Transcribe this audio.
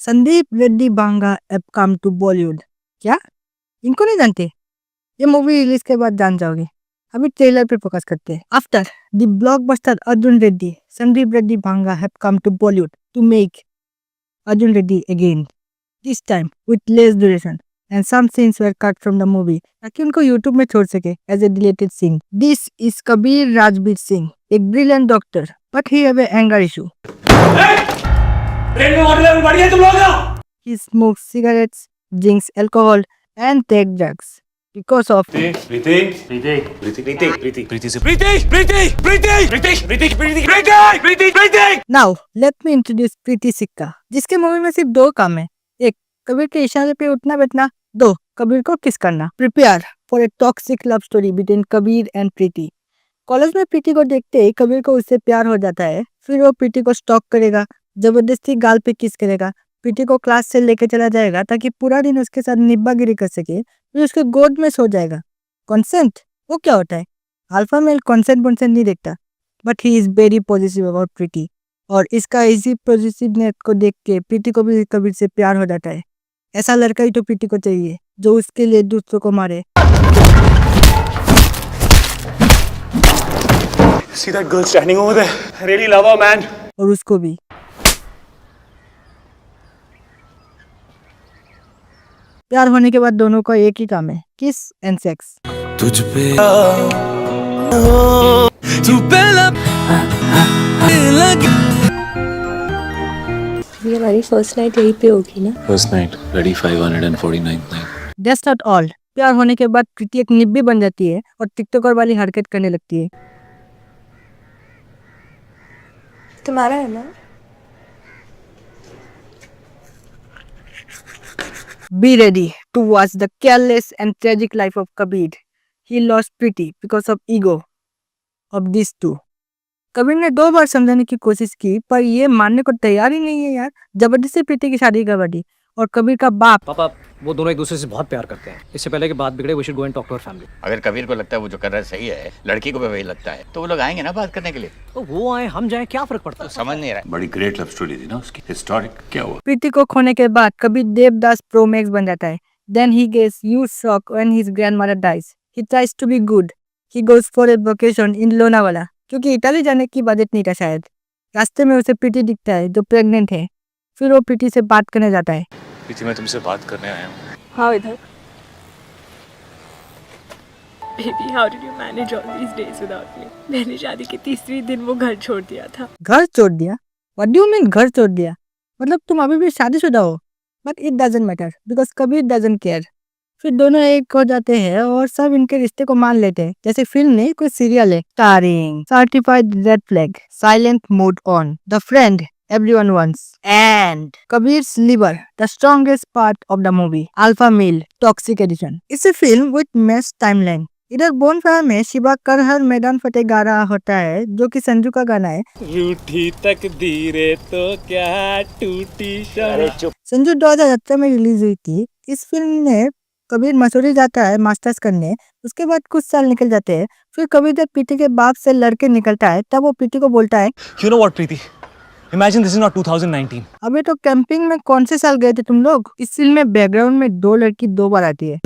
Sandeep Reddy Vanga have come to Bollywood. क्या इनको नहीं जानते? ये मूवी रिलीज के बाद जान जाओगे। अभी ट्रेलर पे फोकस करते हैं। After the blockbuster Arjun Reddy, Sandeep Reddy Vanga have come to Bollywood to make Arjun Reddy again, this time with less duration and some scenes were cut from the movie ताकि उनको YouTube में छोड़ सके as a deleted scene. This is Kabir Rajbir Singh, a brilliant doctor, but he have an anger issue. Train में model में बढ़िया तुम लोग। He smokes cigarettes, drinks alcohol and take drugs because of Now let me introduce प्रीति सिक्का, जिसके movie में सिर्फ दो काम है। एक, कबीर के इशारे पे उठना बैठना। दो, कबीर को किस करना। Prepare for a toxic love story between Kabir and Preeti. College में प्रीति को देखते ही कबीर को उससे प्यार हो जाता है। फिर वो प्रीति को स्टॉक करेगा, जबरदस्ती गाल पे किस करेगा, प्रीति को क्लास से लेके चला जाएगा ताकि पूरा दिन उसके साथ निब्बागिरी कर सके, फिर उसके गोद में सो जाएगा। कंसेंट वो क्या होता है? अल्फा मेल कंसेंट नहीं देखता, but he is very positive about Preeti, और इसका इसी पॉजिटिवनेस को देख के प्रीति को भी कबीर से प्यार हो जाता है। ऐसा लड़का ही तो प्रीति को चाहिए जो उसके लिए दूसरों को मारे। See that girl standing over there? I really love her, man. और उसको भी। प्यार होने के बाद दोनों का एक ही काम है, किस एंड सेक्स। तुझ पे तू पहला ये हमारी फर्स्ट नाइट यहीं पे होगी ना? First night ready 549th night. That's not all. प्यार होने के बाद प्रीति एक निब्बी बन जाती है और टिकटॉकर वाली हरकत करने लगती है। तुम्हारा है ना? Be ready to watch the careless and tragic life of Kabir. He lost Preeti because of ego of these two. Kabir ने 2 बार समझाने की कोशिश की पर ये मानने को तैयार ही नहीं है यार। जबरदस्ती प्रीति की शादी करवा दी। और कबीर का बाप, पापा वो दोनों एक दूसरे से बहुत प्यार करते हैं। इससे पहले कि बात बिगड़े we should go and talk to our family. अगर कबीर को लगता है वो जो कर रहा है सही है, लड़की को भी वही लगता है, तो वो लोग आएंगे ना बात करने के लिए। तो वो आए हम जाए, क्या फर्क पड़ता है? समझ नहीं रहा है। बड़ी ग्रेट लव स्टोरी थी ना उसकी, हिस्टोरिक। क्या हुआ? प्रीति को खोने के बाद कबीर देवदास प्रो मैक्स बन जाता है। Then he gets huge shock when his grandmother dies. He tries to be good. He goes for a vacation in Lonavala, क्योंकि इटाली जाने की बजट नहीं था शायद। रास्ते में उसे प्रीति दिखता है जो प्रेग्नेंट है। फिर वो प्रीति से बात करने जाता है। प्रीति मैं तुमसे बात करने आया हूँ। हाँ इधर। Baby, how did you manage all these days without me? मैंने शादी के 3वीं दिन वो घर छोड़ दिया था। घर छोड़ दिया? What do you mean घर छोड़ दिया? मतलब तुम अभी भी शादीशुदा हो? But it doesn't matter because Kabir doesn't care. फिर दोनों एक हो जाते हैं और सब इनके रिश्ते को मान लेते हैं, जैसे फिल्म नहीं कोई सीरियल है। Starring certified red flag, silent mode on, the friend everyone wants, and Kabir's liver, the strongest part of the movie, alpha male toxic edition. It's a film with messed timeline. इधर bonfire में शिवा कर हर मैदान फतेह गा रहा होता है जो कि संजू का गाना है। रूठी तकदीरें तो क्या टूटी शम्मा। संजू 2017 में रिलीज हुई थी। इस फिल्म में कबीर मसूरी जाता है मास्टर्स करने। उसके बाद कुछ साल निकल जाते हैं। फिर कबीर जब प्रीति के बाप से लड़के निकलता है तब वो प्रीति को बोलता है, You know what, Preeti? Imagine this is not 2019. अबे तो कैंपिंग में कौन से साल गए थे तुम लोग? इस फिल्म में बैकग्राउंड में 2 लड़की 2 बार आती है।